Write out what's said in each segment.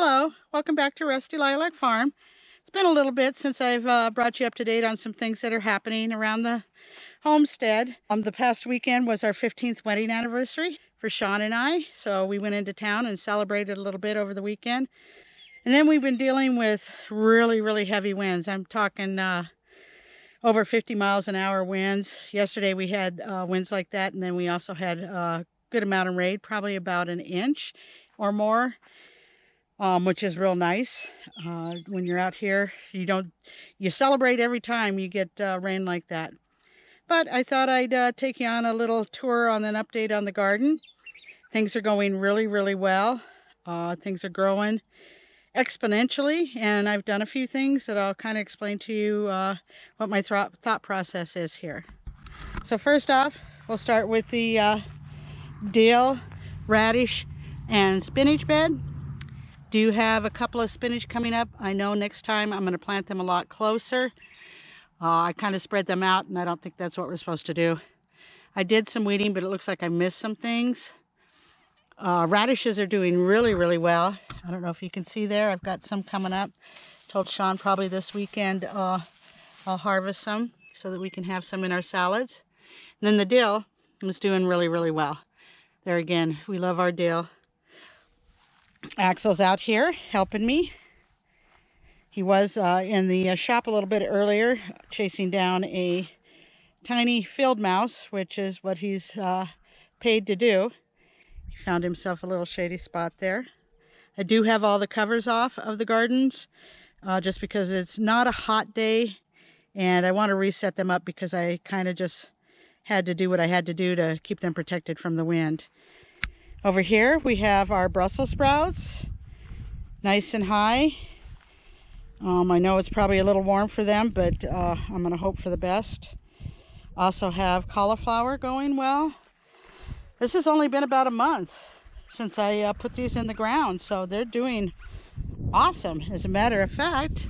Hello, welcome back to Rusty Lilac Farm. It's been a little bit since I've brought you up to date on some things that are happening around the homestead. The past weekend was our 15th wedding anniversary for Sean and I, so we went into town and celebrated a little bit over the weekend. And then we've been dealing with really heavy winds. I'm talking over 50 miles an hour winds. Yesterday we had winds like that, and then we also had a good amount of rain, probably about an inch or more. Which is real nice. When you're out here, you celebrate every time you get rain like that. But I thought I'd take you on a little tour on an update on the garden. Things are going really well. Things are growing exponentially, and I've done a few things that I'll kind of explain to you what my thought process is here. So first off, we'll start with the dill, radish, and spinach bed. Do have a couple of spinach coming up. I know next time I'm going to plant them a lot closer. I kind of spread them out, and I don't think that's what we're supposed to do. I did some weeding, but it looks like I missed some things. Radishes are doing really well. I don't know if you can see there. I've got some coming up. Told Sean probably this weekend I'll harvest some so that we can have some in our salads. And then the dill is doing really well. There again, we love our dill. Axel's out here helping me. He was in the shop a little bit earlier chasing down a tiny field mouse, which is what he's paid to do. He found himself a little shady spot there. I do have all the covers off of the gardens just because it's not a hot day, and I want to reset them up because I kind of just had to do what I had to do to keep them protected from the wind. Over here we have our Brussels sprouts, nice and high. I know it's probably a little warm for them, but I'm going to hope for the best. Also have cauliflower going well. This has only been about a month since I put these in the ground, so they're doing awesome. As a matter of fact,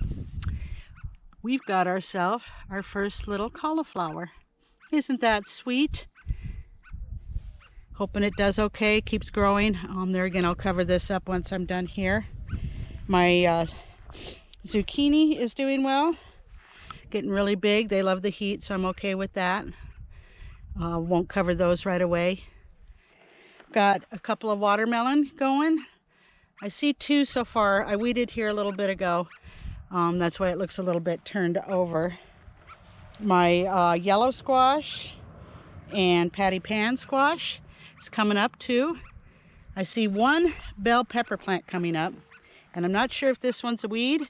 we've got ourselves our first little cauliflower. Isn't that sweet? Hoping it does okay, keeps growing. There again, I'll cover this up once I'm done here. My zucchini is doing well, getting really big. They love the heat, so I'm okay with that. Won't cover those right away. Got a couple of watermelon going. I see two so far. I weeded here a little bit ago. That's why it looks a little bit turned over. My yellow squash and patty pan squash is coming up too. I see one bell pepper plant coming up, and I'm not sure if this one's a weed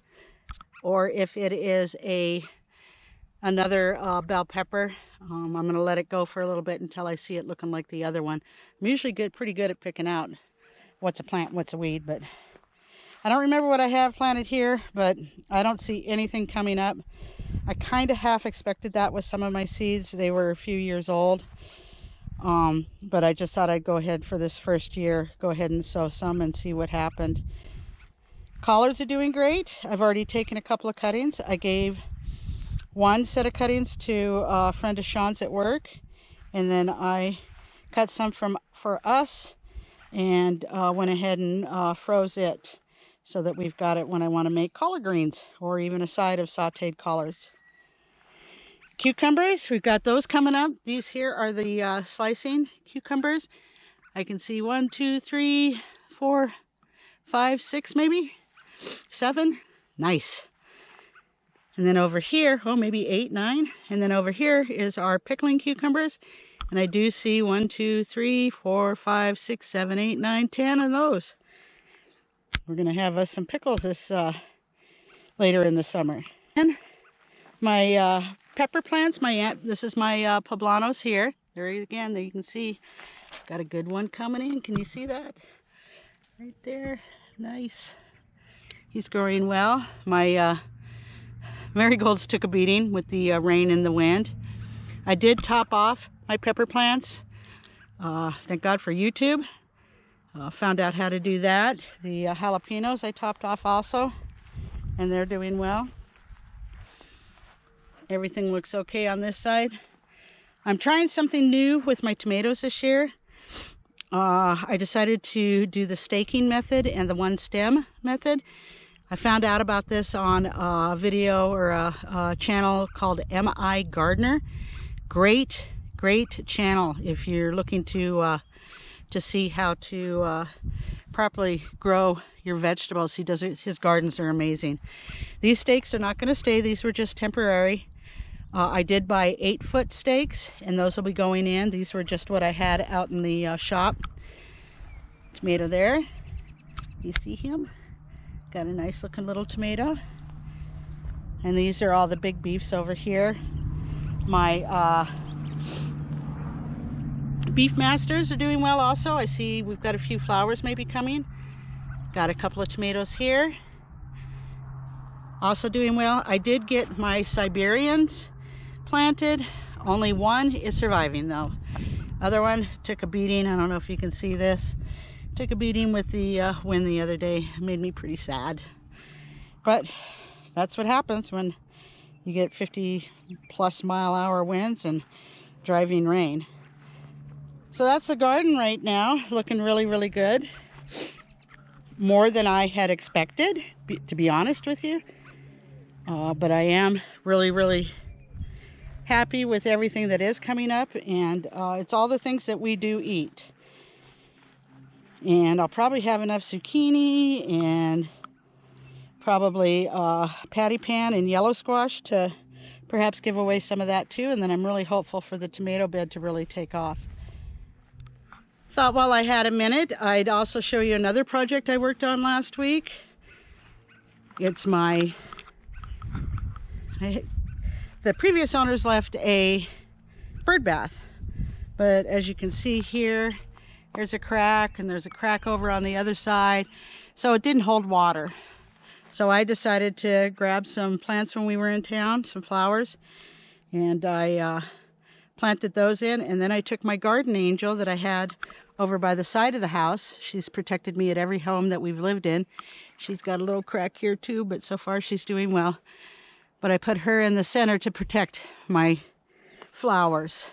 or if it is another bell pepper. I'm going to let it go for a little bit until I see it looking like the other one. I'm usually pretty good at picking out what's a plant, what's a weed, but I don't remember what I have planted here, but I don't see anything coming up. I kind of half expected that with some of my seeds. They were a few years old. But I just thought I'd go ahead for this first year, go ahead and sow some and see what happened. Collards are doing great. I've already taken a couple of cuttings. I gave one set of cuttings to a friend of Sean's at work, and then I cut some for us and went ahead and froze it so that we've got it when I want to make collard greens or even a side of sauteed collards. Cucumbers, we've got those coming up. These here are the slicing cucumbers. I can see 1, 2, 3, 4, 5, 6, maybe 7. Nice. And then over here, oh, maybe 8, 9. And then over here is our pickling cucumbers. And I do see 1, 2, 3, 4, 5, 6, 7, 8, 9, 10 of those. We're going to have us some pickles this later in the summer. And my pepper plants, this is my poblanos here. There again, there you can see, got a good one coming in. Can you see that? Right there. Nice. He's growing well. My marigolds took a beating with the rain and the wind. I did top off my pepper plants. Thank God for YouTube. Found out how to do that. The jalapenos I topped off also, and they're doing well. Everything looks okay on this side. I'm trying something new with my tomatoes this year. I decided to do the staking method and the one stem method. I found out about this on a video or a channel called M.I. Gardener. Great channel if you're looking to see how to properly grow your vegetables. His gardens are amazing. These stakes are not going to stay. These were just temporary. I did buy 8-foot stakes, and those will be going in. These were just what I had out in the shop. Tomato there. You see him? Got a nice looking little tomato. And these are all the big beefs over here. My beef masters are doing well also. I see we've got a few flowers maybe coming. Got a couple of tomatoes here. Also doing well. I did get my Siberians planted. Only one is surviving though. Other one took a beating. I don't know if you can see this. Took a beating with the wind the other day. It made me pretty sad. But that's what happens when you get 50-plus-mile-an-hour winds and driving rain. So that's the garden right now. Looking really good. More than I had expected, to be honest with you. But I am really happy with everything that is coming up, and it's all the things that we do eat. And I'll probably have enough zucchini and probably patty pan and yellow squash to perhaps give away some of that too. And then I'm really hopeful for the tomato bed to really take off. Thought while I had a minute, I'd also show you another project I worked on last week. It's the previous owners left a bird bath, but as you can see here, there's a crack and there's a crack over on the other side, so it didn't hold water. So I decided to grab some plants when we were in town, some flowers, and I planted those in, and then I took my garden angel that I had over by the side of the house. She's protected me at every home that we've lived in. She's got a little crack here too, but so far she's doing well. But I put her in the center to protect my flowers.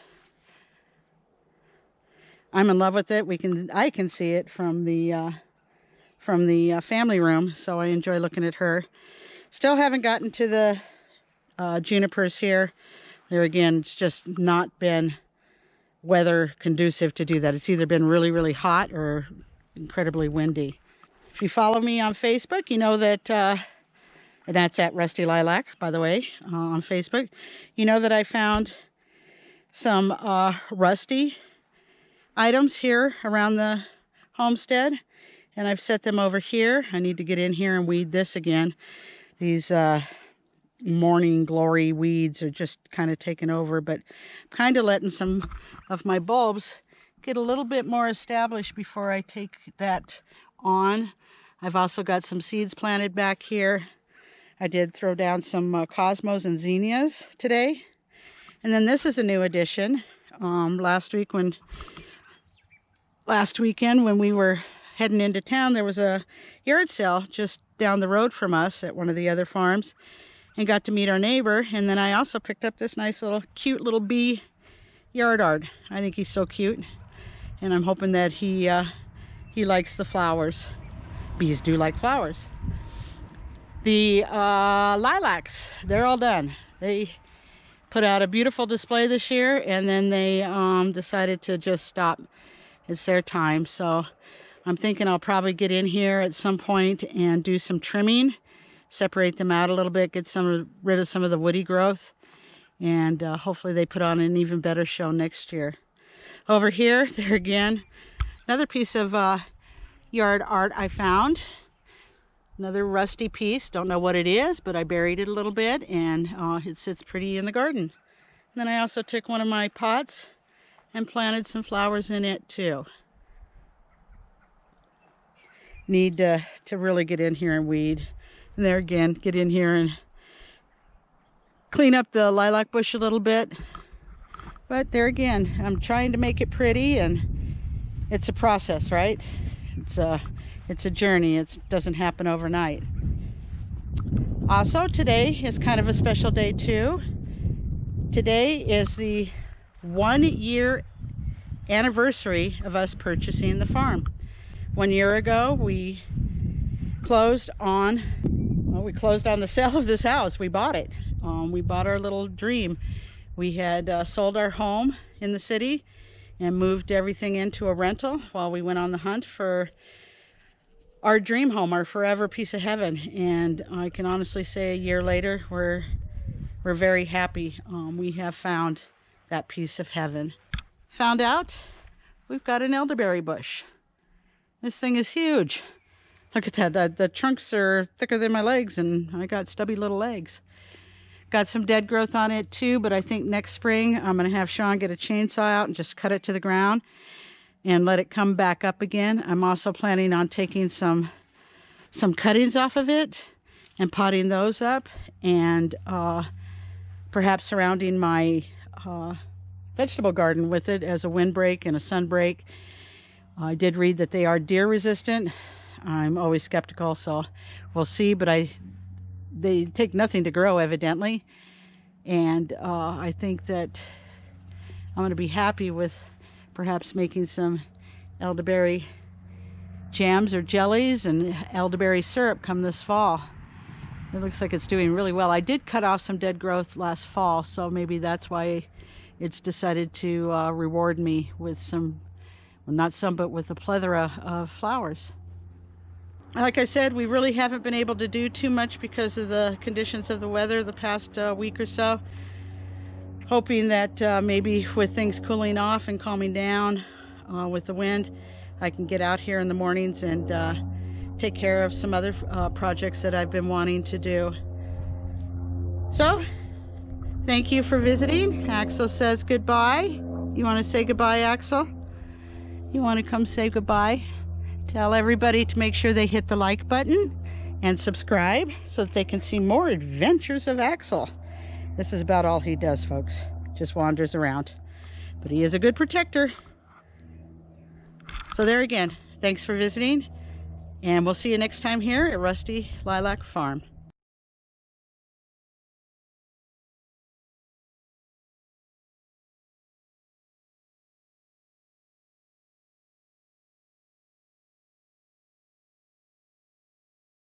I'm in love with it. I can see it from the family room, so I enjoy looking at her. Still haven't gotten to the junipers here. There again, it's just not been weather conducive to do that. It's either been really hot or incredibly windy. If you follow me on Facebook, you know that, and that's at Rusty Lilac, by the way, on Facebook. You know that I found some rusty items here around the homestead, and I've set them over here. I need to get in here and weed this again. These morning glory weeds are just kind of taking over, but I'm kind of letting some of my bulbs get a little bit more established before I take that on. I've also got some seeds planted back here. I did throw down some cosmos and zinnias today. And then this is a new addition. Last weekend when we were heading into town, there was a yard sale just down the road from us at one of the other farms, and got to meet our neighbor. And then I also picked up this nice little cute little bee yard art. I think he's so cute, and I'm hoping that he likes the flowers. Bees do like flowers. The lilacs, they're all done. They put out a beautiful display this year, and then they decided to just stop. It's their time, so I'm thinking I'll probably get in here at some point and do some trimming, separate them out a little bit, get rid of some of the woody growth, and hopefully they put on an even better show next year. Over here, there again, another piece of yard art I found. Another rusty piece. Don't know what it is, but I buried it a little bit, and it sits pretty in the garden. And then I also took one of my pots and planted some flowers in it too. Need to really get in here and weed. And there again, get in here and clean up the lilac bush a little bit. But there again, I'm trying to make it pretty, and it's a process, right? It's a journey. It doesn't happen overnight. Also, today is kind of a special day too. Today is the 1 year anniversary of us purchasing the farm. 1 year ago, we closed on the sale of this house. We bought it. We bought our little dream. We had sold our home in the city and moved everything into a rental while we went on the hunt for our dream home, our forever piece of heaven. And I can honestly say, a year later, we're very happy. We have found that piece of heaven. Found out we've got an elderberry bush. This thing is huge. Look at that. The trunks are thicker than my legs, and I got stubby little legs. Got some dead growth on it too, but I think next spring I'm going to have Sean get a chainsaw out and just cut it to the ground and let it come back up again. I'm also planning on taking some cuttings off of it and potting those up, and perhaps surrounding my vegetable garden with it as a windbreak and a sunbreak. I did read that they are deer resistant. I'm always skeptical, so we'll see, but they take nothing to grow, evidently. And I think that I'm going to be happy with perhaps making some elderberry jams or jellies and elderberry syrup come this fall. It looks like it's doing really well. I did cut off some dead growth last fall, so maybe that's why it's decided to reward me with some, well, not some, but with a plethora of flowers. Like I said, we really haven't been able to do too much because of the conditions of the weather the past week or so. Hoping that maybe with things cooling off and calming down with the wind, I can get out here in the mornings and take care of some other projects that I've been wanting to do. So, thank you for visiting. Axel says goodbye. You want to say goodbye, Axel? You want to come say goodbye? Tell everybody to make sure they hit the like button and subscribe so that they can see more adventures of Axel. This is about all he does, folks. Just wanders around. But he is a good protector. So there again, thanks for visiting, and we'll see you next time here at Rusty Lilac Farm.